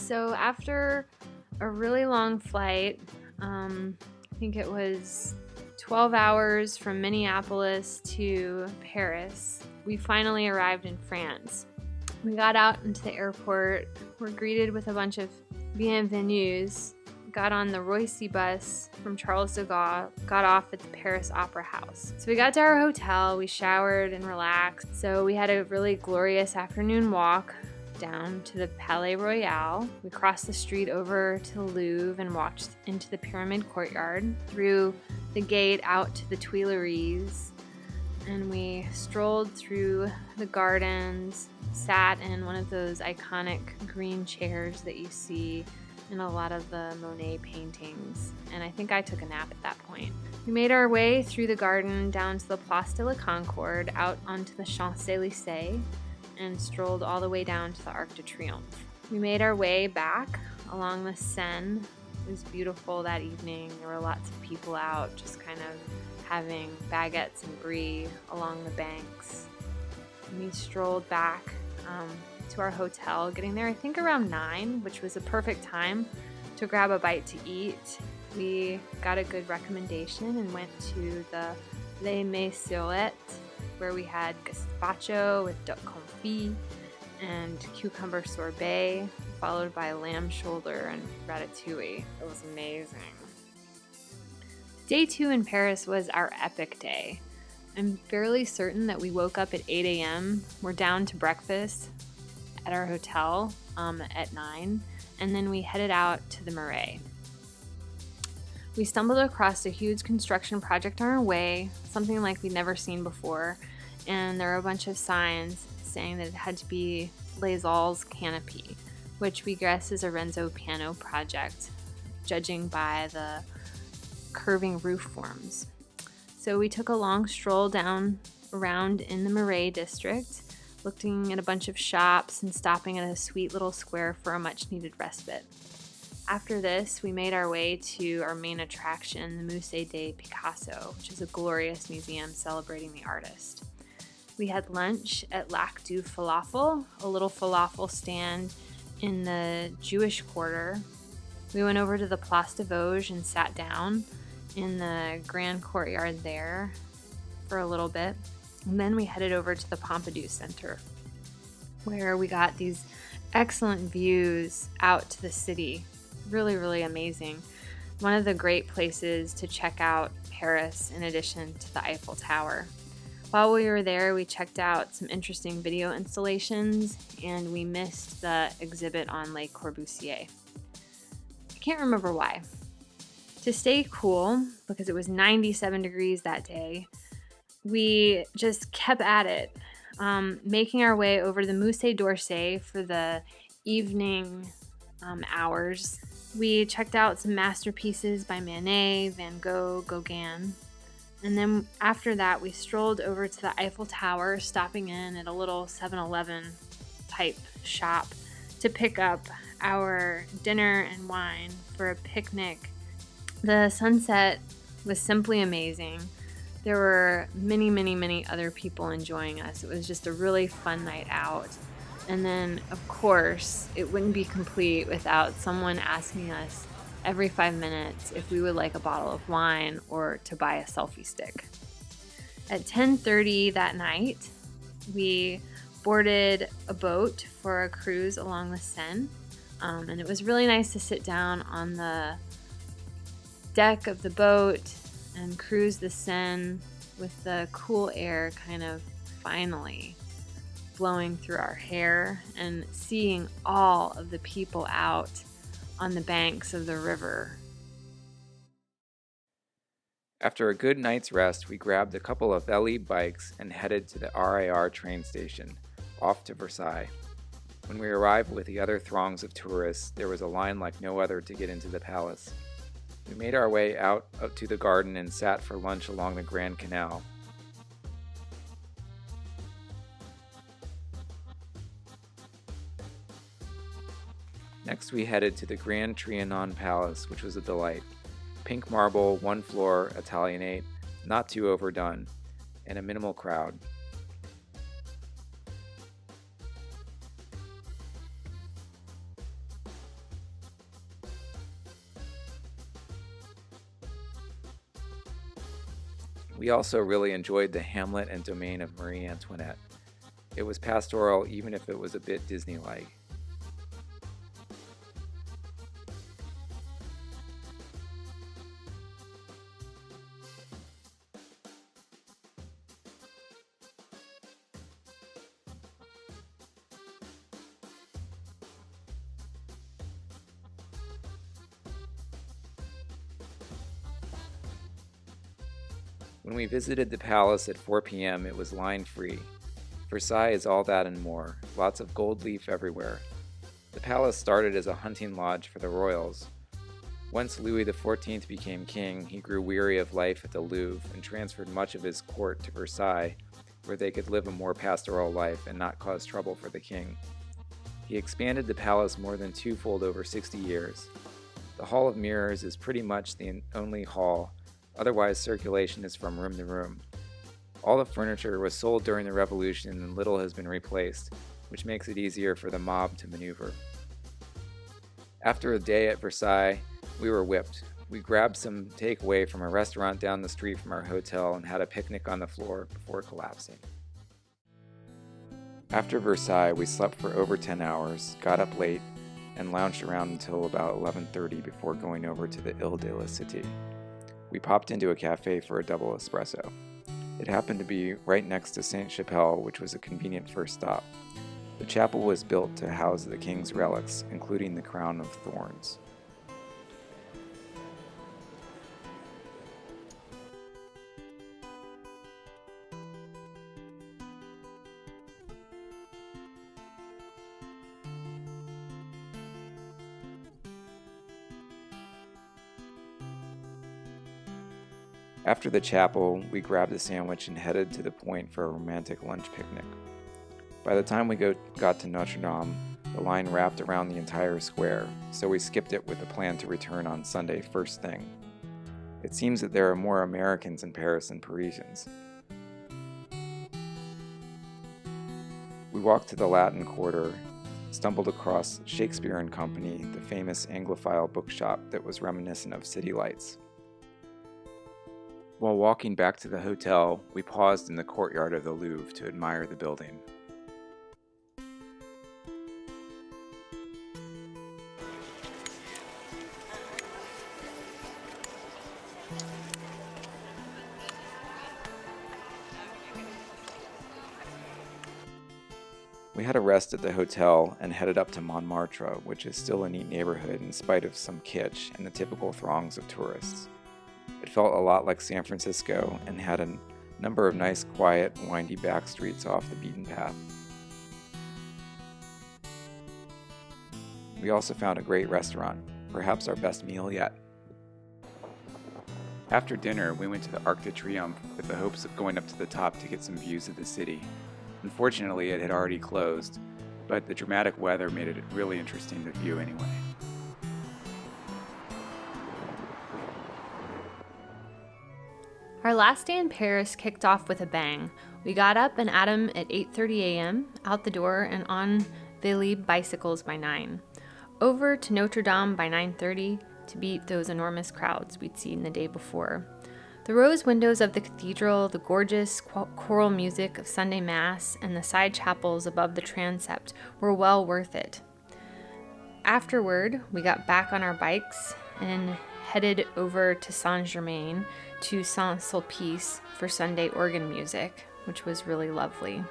So after a really long flight, I think it was 12 hours from Minneapolis to Paris, we finally arrived in France. We got out into the airport, were greeted with a bunch of bienvenus, got on the Roissy bus from Charles de Gaulle, got off at the Paris Opera House. So we got to our hotel, we showered and relaxed. So we had a really glorious afternoon walk down to the Palais Royal. We crossed the street over to the Louvre and walked into the Pyramid Courtyard, through the gate out to the Tuileries, and we strolled through the gardens, sat in one of those iconic green chairs that you see in a lot of the Monet paintings, and I think I took a nap at that point. We made our way through the garden down to the Place de la Concorde, out onto the Champs-Élysées, and strolled all the way down to the Arc de Triomphe. We made our way back along the Seine. It was beautiful that evening. There were lots of people out just kind of having baguettes and brie along the banks. And we strolled back to our hotel, getting there I think around 9, which was a perfect time to grab a bite to eat. We got a good recommendation and went to the Les Maisolettes, where we had gazpacho with duck confit and cucumber sorbet, followed by lamb shoulder and ratatouille. It was amazing. Day 2 in Paris was our epic day. I'm fairly certain that we woke up at 8 a.m., we're down to breakfast at our hotel at 9, and then we headed out to the Marais. We stumbled across a huge construction project on our way, something like we'd never seen before, and there were a bunch of signs saying that it had to be Les Halles Canopy, which we guess is a Renzo Piano project, judging by the curving roof forms. So we took a long stroll down around in the Marais district, looking at a bunch of shops and stopping at a sweet little square for a much-needed respite. After this, we made our way to our main attraction, the Musée de Picasso, which is a glorious museum celebrating the artist. We had lunch at Lac du Falafel, a little falafel stand in the Jewish quarter. We went over to the Place de Vosges and sat down in the grand courtyard there for a little bit. And then we headed over to the Pompidou Center, where we got these excellent views out to the city. Really, really amazing. One of the great places to check out Paris in addition to the Eiffel Tower. While we were there, we checked out some interesting video installations, and we missed the exhibit on Le Corbusier. I can't remember why. To stay cool, because it was 97 degrees that day, we just kept at it, making our way over to the Musée d'Orsay for the evening hours. We checked out some masterpieces by Manet, Van Gogh, Gauguin. And then after that, we strolled over to the Eiffel Tower, stopping in at a little 7-Eleven type shop to pick up our dinner and wine for a picnic. The sunset was simply amazing. There were many, many, many other people enjoying us. It was just a really fun night out. And then, of course, it wouldn't be complete without someone asking us every 5 minutes if we would like a bottle of wine or to buy a selfie stick. At 10:30 that night, we boarded a boat for a cruise along the Seine, and it was really nice to sit down on the deck of the boat and cruise the Seine with the cool air kind of finally blowing through our hair and seeing all of the people out on the banks of the river. After a good night's rest, we grabbed a couple of LE bikes and headed to the RIR train station, off to Versailles. When we arrived with the other throngs of tourists, there was a line like no other to get into the palace. We made our way out to the garden and sat for lunch along the Grand Canal. Next, we headed to the Grand Trianon Palace, which was a delight. Pink marble, one floor, Italianate, not too overdone, and a minimal crowd. We also really enjoyed the hamlet and domain of Marie Antoinette. It was pastoral even if it was a bit Disney-like. When we visited the palace at 4 p.m., it was line-free. Versailles is all that and more, lots of gold leaf everywhere. The palace started as a hunting lodge for the royals. Once Louis XIV became king, he grew weary of life at the Louvre and transferred much of his court to Versailles, where they could live a more pastoral life and not cause trouble for the king. He expanded the palace more than twofold over 60 years. The Hall of Mirrors is pretty much the only hall. Otherwise, circulation is from room to room. All the furniture was sold during the Revolution and little has been replaced, which makes it easier for the mob to maneuver. After a day at Versailles, we were whipped. We grabbed some takeaway from a restaurant down the street from our hotel and had a picnic on the floor before collapsing. After Versailles, we slept for over 10 hours, got up late, and lounged around until about 11:30 before going over to the Ile de la Cité. We popped into a cafe for a double espresso. It happened to be right next to Sainte-Chapelle, which was a convenient first stop. The chapel was built to house the king's relics, including the crown of thorns. After the chapel, we grabbed a sandwich and headed to the point for a romantic lunch picnic. By the time we got to Notre Dame, the line wrapped around the entire square, so we skipped it with a plan to return on Sunday first thing. It seems that there are more Americans in Paris than Parisians. We walked to the Latin Quarter, stumbled across Shakespeare and Company, the famous Anglophile bookshop that was reminiscent of city lights. While walking back to the hotel, we paused in the courtyard of the Louvre to admire the building. We had a rest at the hotel and headed up to Montmartre, which is still a neat neighborhood in spite of some kitsch and the typical throngs of tourists. It felt a lot like San Francisco and had a number of nice, quiet, windy back streets off the beaten path. We also found a great restaurant, perhaps our best meal yet. After dinner, we went to the Arc de Triomphe with the hopes of going up to the top to get some views of the city. Unfortunately, it had already closed, but the dramatic weather made it really interesting to view anyway. Our last day in Paris kicked off with a bang. We got up and at 'em at 8:30 a.m., out the door and on Vélib bicycles by 9. Over to Notre Dame by 9:30 to beat those enormous crowds we'd seen the day before. The rose windows of the cathedral, the gorgeous choral music of Sunday Mass, and the side chapels above the transept were well worth it. Afterward, we got back on our bikes and headed over to Saint-Germain to Saint-Sulpice for Sunday organ music, which was really lovely.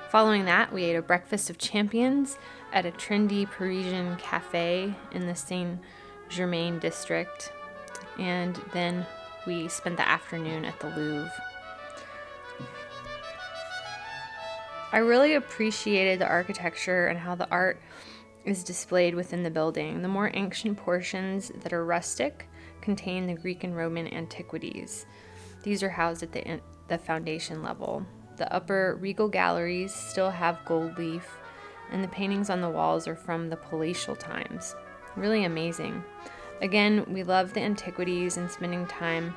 Following that, we ate a breakfast of champions at a trendy Parisian cafe in the Saint-Germain district, and then we spent the afternoon at the Louvre. I really appreciated the architecture and how the art is displayed within the building. The more ancient portions that are rustic contain the Greek and Roman antiquities. These are housed at the foundation level. The upper regal galleries still have gold leaf, and the paintings on the walls are from the palatial times. Really amazing. Again, we love the antiquities and spending time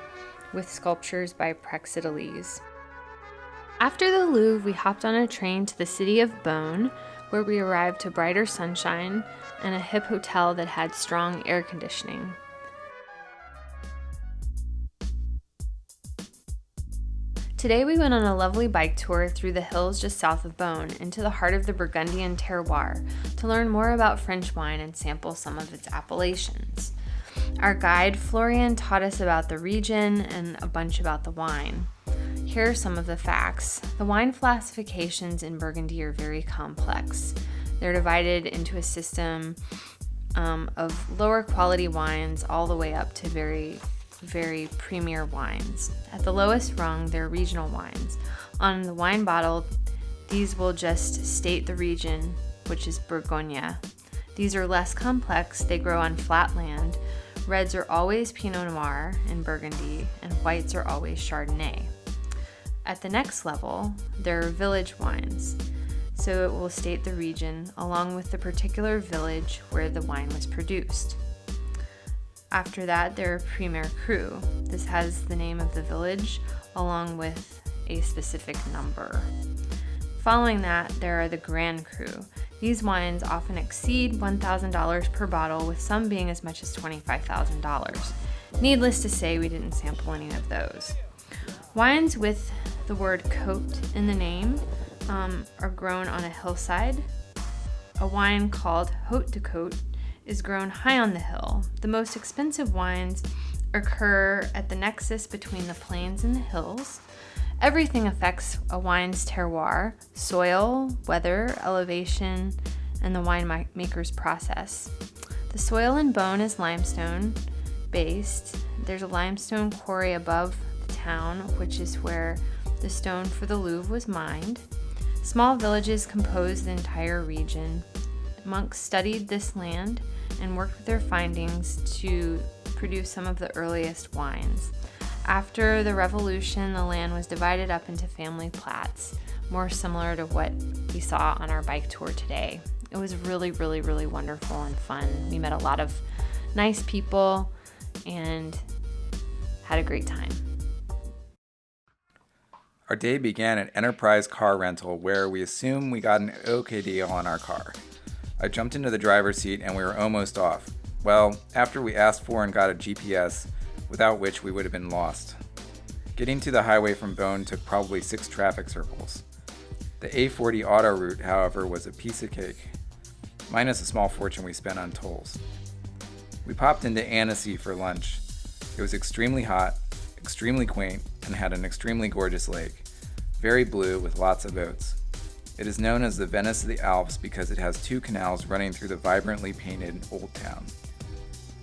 with sculptures by Praxiteles. After the Louvre, we hopped on a train to the city of Beaune, where we arrived to brighter sunshine and a hip hotel that had strong air conditioning. Today we went on a lovely bike tour through the hills just south of Beaune into the heart of the Burgundian terroir to learn more about French wine and sample some of its appellations. Our guide, Florian, taught us about the region and a bunch about the wine. Here are some of the facts. The wine classifications in Burgundy are very complex. They're divided into a system of lower quality wines all the way up to very, very premier wines. At the lowest rung, they're regional wines. On the wine bottle, these will just state the region, which is Bourgogne. These are less complex. They grow on flat land. Reds are always Pinot Noir in Burgundy, and whites are always Chardonnay. At the next level, there are village wines. So it will state the region along with the particular village where the wine was produced. After that, there are Premier Cru. This has the name of the village along with a specific number. Following that, there are the Grand Cru. These wines often exceed $1,000 per bottle, with some being as much as $25,000. Needless to say, we didn't sample any of those. Wines with the word Côte in the name are grown on a hillside. A wine called Haute de Côte is grown high on the hill. The most expensive wines occur at the nexus between the plains and the hills. Everything affects a wine's terroir: soil, weather, elevation, and the winemaker's process. The soil in Beaune is limestone based. There's a limestone quarry above the town, which is where the stone for the Louvre was mined. Small villages compose the entire region. Monks studied this land and worked with their findings to produce some of the earliest wines. After the revolution, the land was divided up into family plats, more similar to what we saw on our bike tour today. It was really, really, really wonderful and fun. We met a lot of nice people and had a great time. Our day began at Enterprise Car Rental, where we assumed we got an okay deal on our car. I jumped into the driver's seat and we were almost off. Well, after we asked for and got a GPS, without which we would have been lost. Getting to the highway from Beaune took probably 6 traffic circles. The A40 auto route, however, was a piece of cake, minus a small fortune we spent on tolls. We popped into Annecy for lunch. It was extremely hot, extremely quaint, and had an extremely gorgeous lake, very blue with lots of boats. It is known as the Venice of the Alps because it has 2 canals running through the vibrantly painted Old Town.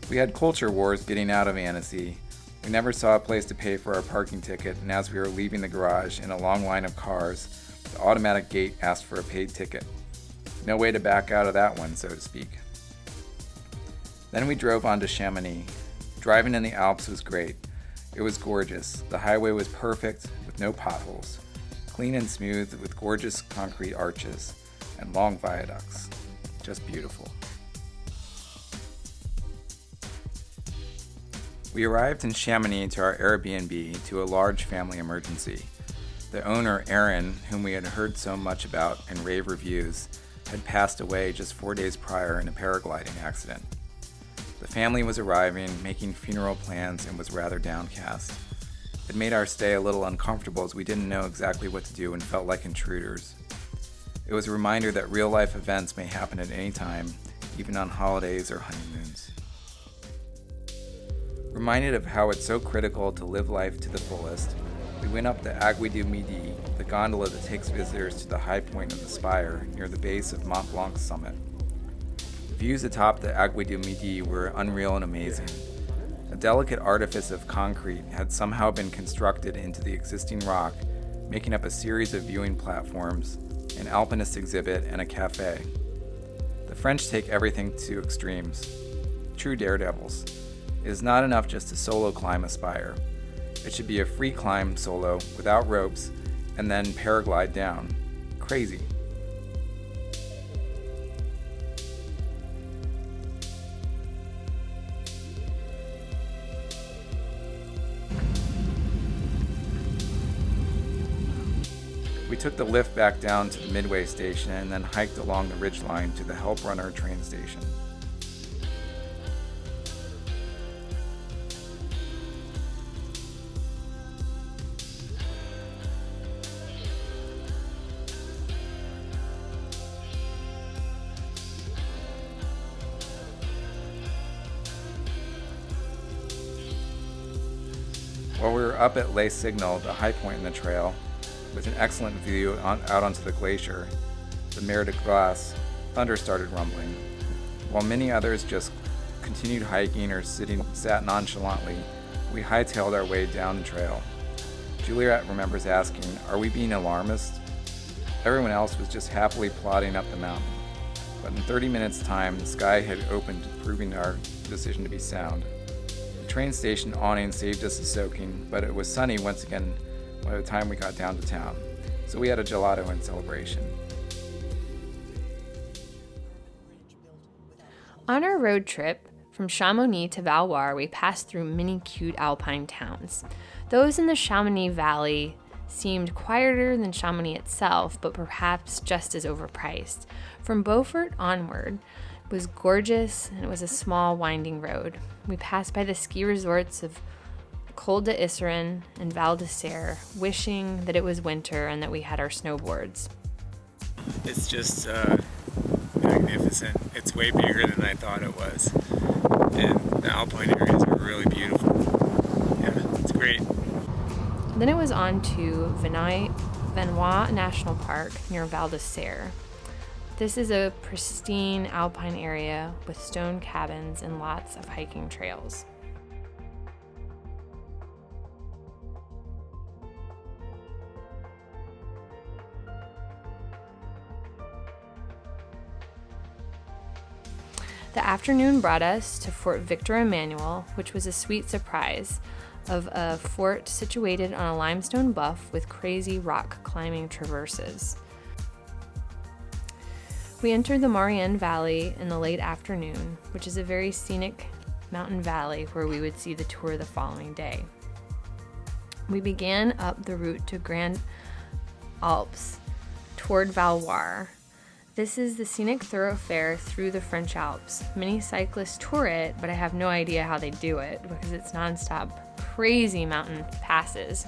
We had culture wars getting out of Annecy. We never saw a place to pay for our parking ticket, and as we were leaving the garage in a long line of cars, the automatic gate asked for a paid ticket. No way to back out of that one, so to speak. Then we drove on to Chamonix. Driving in the Alps was great. It was gorgeous. The highway was perfect, with no potholes. Clean and smooth, with gorgeous concrete arches and long viaducts. Just beautiful. We arrived in Chamonix to our Airbnb to a large family emergency. The owner, Aaron, whom we had heard so much about in rave reviews, had passed away just 4 days prior in a paragliding accident. The family was arriving, making funeral plans, and was rather downcast. It made our stay a little uncomfortable as we didn't know exactly what to do and felt like intruders. It was a reminder that real-life events may happen at any time, even on holidays or honeymoons. Reminded of how it's so critical to live life to the fullest, we went up the Aiguille du Midi, the gondola that takes visitors to the high point of the spire near the base of Mont Blanc's summit. The views atop the Aiguille du Midi were unreal and amazing. A delicate artifice of concrete had somehow been constructed into the existing rock, making up a series of viewing platforms, an alpinist exhibit, and a cafe. The French take everything to extremes. True daredevils. It is not enough just to solo climb a spire. It should be a free climb solo, without ropes, and then paraglide down. Crazy. We took the lift back down to the Midway station and then hiked along the ridgeline to the Help Runner train station. While we were up at Les Signal, the high point in the trail, with an excellent view out onto the glacier, the Mer de Glace, thunder started rumbling. While many others just continued hiking or sat nonchalantly, we hightailed our way down the trail. Juliet remembers asking, "Are we being alarmist?" Everyone else was just happily plodding up the mountain. But in 30 minutes' time, the sky had opened, proving our decision to be sound. The train station awning saved us a soaking, but it was sunny once again by the time we got down to town, so we had a gelato in celebration. On our road trip from Chamonix to Valoir, we passed through many cute alpine towns. Those in the Chamonix Valley seemed quieter than Chamonix itself, but perhaps just as overpriced. From Beaufort onward was gorgeous, and it was a small winding road. We passed by the ski resorts of Col d'Iseren and Val d'Isere, wishing that it was winter and that we had our snowboards. It's just magnificent. It's way bigger than I thought it was. And the alpine areas are really beautiful. Yeah, it's great. Then it was on to Vanois National Park near Val d'Isere. This is a pristine alpine area with stone cabins and lots of hiking trails. The afternoon brought us to Fort Victor Emmanuel, which was a sweet surprise of a fort situated on a limestone bluff with crazy rock climbing traverses. We entered the Marianne Valley in the late afternoon, which is a very scenic mountain valley where we would see the tour the following day. We began up the route to Grand Alps toward Valoir. This is the scenic thoroughfare through the French Alps. Many cyclists tour it, but I have no idea how they do it because it's nonstop, crazy mountain passes.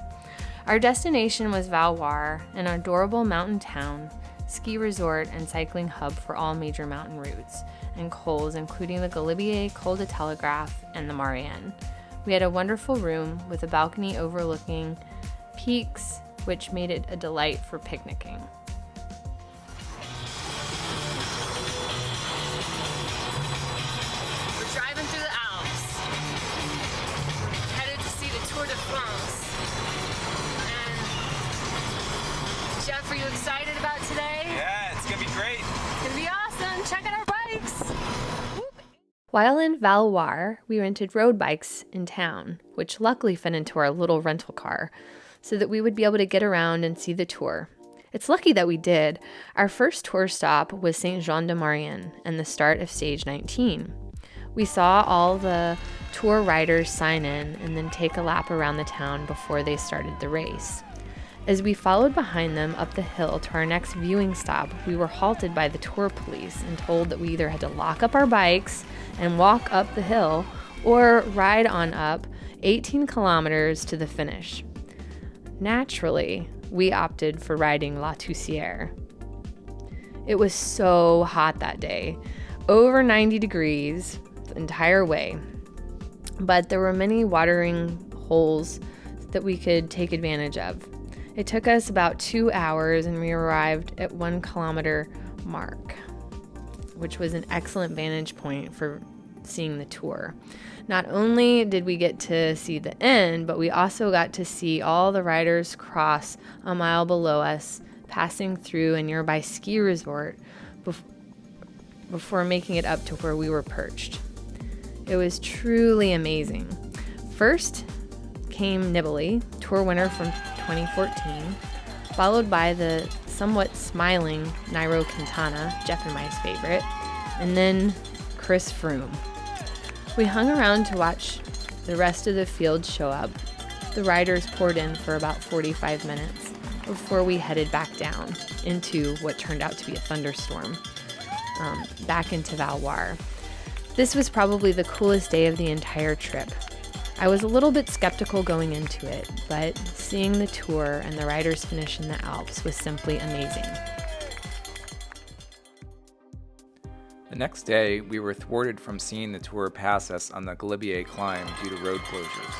Our destination was Valoir, an adorable mountain town, ski resort, and cycling hub for all major mountain routes and cols, including the Galibier, Col de Telegraphe, and the Marianne. We had a wonderful room with a balcony overlooking peaks, which made it a delight for picnicking. Jeff, are you excited about today? Yeah, it's gonna be great. It's gonna be awesome. Check out our bikes. While in Valoir, we rented road bikes in town, which luckily fit into our little rental car, so that we would be able to get around and see the tour. It's lucky that we did. Our first tour stop was Saint-Jean-de-Maurienne and the start of stage 19. We saw all the tour riders sign in and then take a lap around the town before they started the race. As we followed behind them up the hill to our next viewing stop, we were halted by the tour police and told that we either had to lock up our bikes and walk up the hill or ride on up 18 kilometers to the finish. Naturally, we opted for riding La Toussière. It was so hot that day, over 90 degrees the entire way, but there were many watering holes that we could take advantage of. It took us about 2 hours and we arrived at 1 kilometer mark, which was an excellent vantage point for seeing the tour. Not only did we get to see the end, but we also got to see all the riders cross a mile below us, passing through a nearby ski resort before making it up to where we were perched. It was truly amazing. First came Nibali, tour winner from 2014, followed by the somewhat smiling Nairo Quintana, Jeff and my favorite, and then Chris Froome. We hung around to watch the rest of the field show up. The riders poured in for about 45 minutes before we headed back down into what turned out to be a thunderstorm, back into Valoir. This was probably the coolest day of the entire trip. I was a little bit skeptical going into it, but seeing the tour and the riders finish in the Alps was simply amazing. The next day, we were thwarted from seeing the tour pass us on the Galibier climb due to road closures.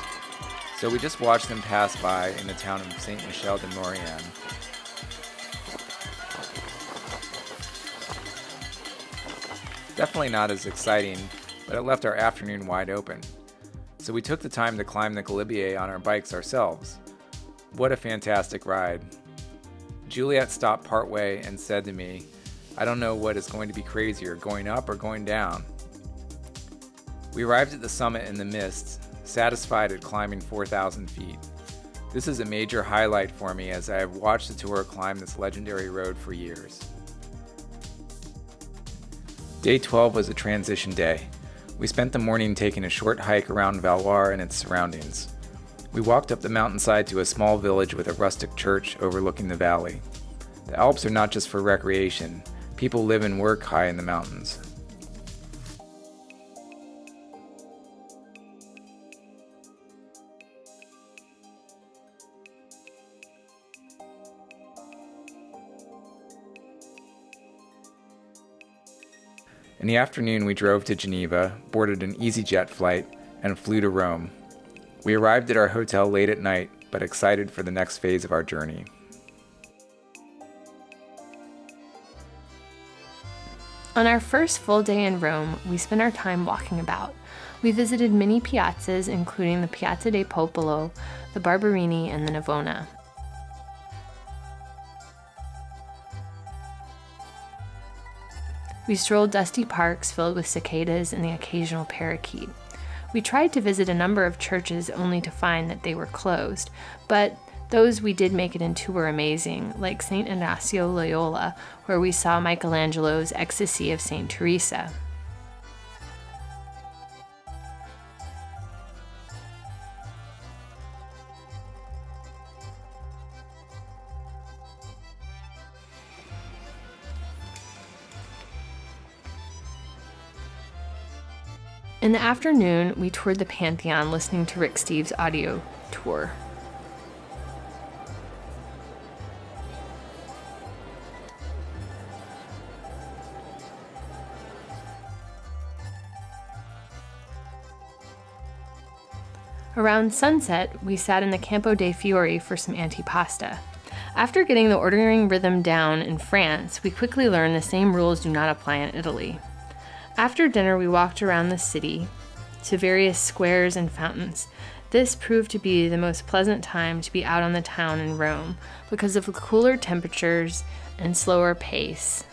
So we just watched them pass by in the town of Saint Michel de Maurienne. Definitely not as exciting, but it left our afternoon wide open. So we took the time to climb the Galibier on our bikes ourselves. What a fantastic ride. Juliet stopped partway and said to me, "I don't know what is going to be crazier, going up or going down." We arrived at the summit in the mist, satisfied at climbing 4,000 feet. This is a major highlight for me as I have watched the tour climb this legendary road for years. Day 12 was a transition day. We spent the morning taking a short hike around Valoir and its surroundings. We walked up the mountainside to a small village with a rustic church overlooking the valley. The Alps are not just for recreation. People live and work high in the mountains. In the afternoon, we drove to Geneva, boarded an EasyJet flight, and flew to Rome. We arrived at our hotel late at night, but excited for the next phase of our journey. On our first full day in Rome, we spent our time walking about. We visited many piazzas, including the Piazza dei Popolo, the Barberini, and the Navona. We strolled dusty parks filled with cicadas and the occasional parakeet. We tried to visit a number of churches only to find that they were closed, but those we did make it into were amazing, like St. Ignazio Loyola, where we saw Michelangelo's Ecstasy of St. Teresa. In the afternoon, we toured the Pantheon listening to Rick Steves' audio tour. Around sunset, we sat in the Campo dei Fiori for some antipasta. After getting the ordering rhythm down in France, we quickly learned the same rules do not apply in Italy. After dinner, we walked around the city to various squares and fountains. This proved to be the most pleasant time to be out on the town in Rome because of the cooler temperatures and slower pace.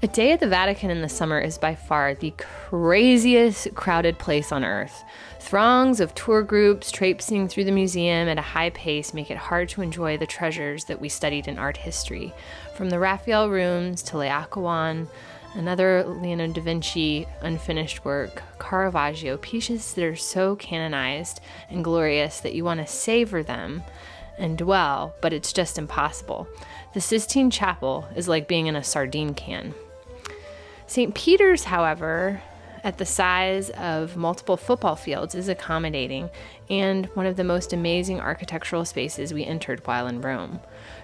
A day at the Vatican in the summer is by far the craziest crowded place on earth. Throngs of tour groups traipsing through the museum at a high pace make it hard to enjoy the treasures that we studied in art history, from the Raphael rooms to Laocoon, another Leonardo da Vinci unfinished work, Caravaggio, pieces that are so canonized and glorious that you want to savor them and dwell, but it's just impossible. The Sistine Chapel is like being in a sardine can. St. Peter's, however, at the size of multiple football fields, is accommodating and one of the most amazing architectural spaces we entered while in Rome.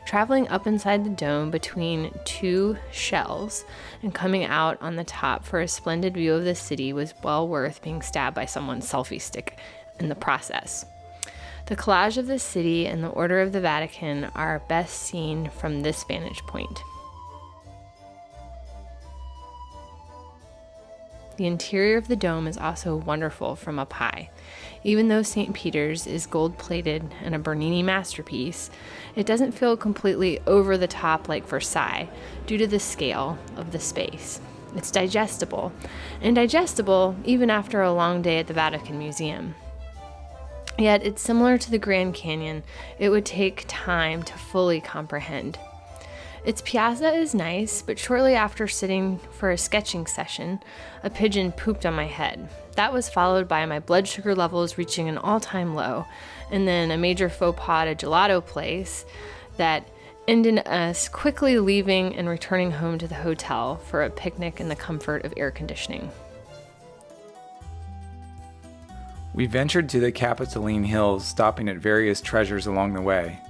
Traveling up inside the dome between two shells and coming out on the top for a splendid view of the city was well worth being stabbed by someone's selfie stick in the process. The collage of the city and the Order of the Vatican are best seen from this vantage point. The interior of the dome is also wonderful from up high. Even though St. Peter's is gold-plated and a Bernini masterpiece, it doesn't feel completely over the top like Versailles due to the scale of the space. It's digestible, and digestible even after a long day at the Vatican Museum. Yet it's similar to the Grand Canyon. It would take time to fully comprehend. Its piazza is nice, but shortly after sitting for a sketching session, a pigeon pooped on my head. That was followed by my blood sugar levels reaching an all-time low, and then a major faux pas at a gelato place that ended us quickly leaving and returning home to the hotel for a picnic in the comfort of air conditioning. We ventured to the Capitoline Hills, stopping at various treasures along the way.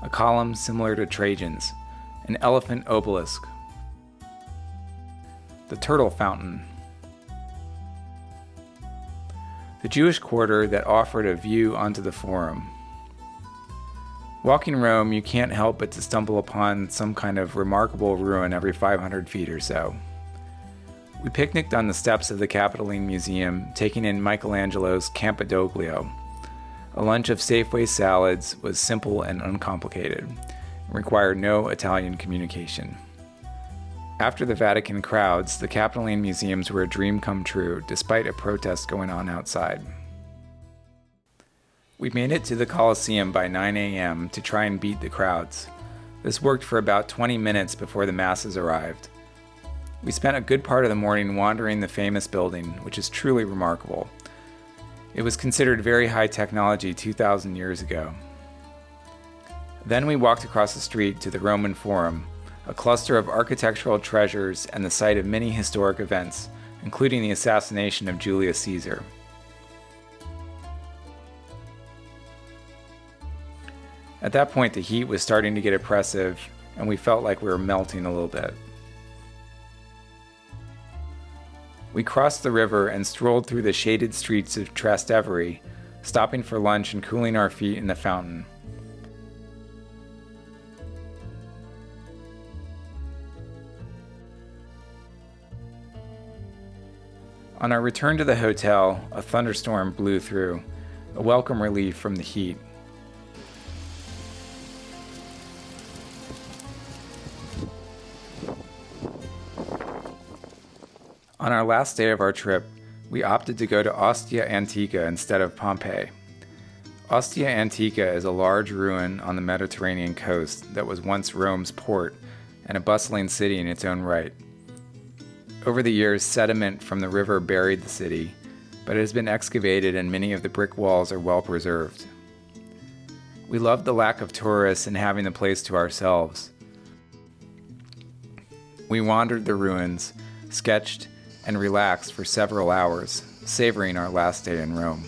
A column similar to Trajan's, an elephant obelisk, the turtle fountain, the Jewish quarter that offered a view onto the Forum. Walking Rome, you can't help but to stumble upon some kind of remarkable ruin every 500 feet or so. We picnicked on the steps of the Capitoline Museum, taking in Michelangelo's Campidoglio. A lunch of Safeway salads was simple and uncomplicated, and required no Italian communication. After the Vatican crowds, the Capitoline Museums were a dream come true, despite a protest going on outside. We made it to the Colosseum by 9 a.m. to try and beat the crowds. This worked for about 20 minutes before the masses arrived. We spent a good part of the morning wandering the famous building, which is truly remarkable. It was considered very high technology 2,000 years ago. Then we walked across the street to the Roman Forum, a cluster of architectural treasures and the site of many historic events, including the assassination of Julius Caesar. At that point, the heat was starting to get oppressive, and we felt like we were melting a little bit. We crossed the river and strolled through the shaded streets of Trastevere, stopping for lunch and cooling our feet in the fountain. On our return to the hotel, a thunderstorm blew through, a welcome relief from the heat. On our last day of our trip, we opted to go to Ostia Antica instead of Pompeii. Ostia Antica is a large ruin on the Mediterranean coast that was once Rome's port and a bustling city in its own right. Over the years, sediment from the river buried the city, but it has been excavated and many of the brick walls are well preserved. We loved the lack of tourists and having the place to ourselves. We wandered the ruins, sketched, and relaxed for several hours, savoring our last day in Rome.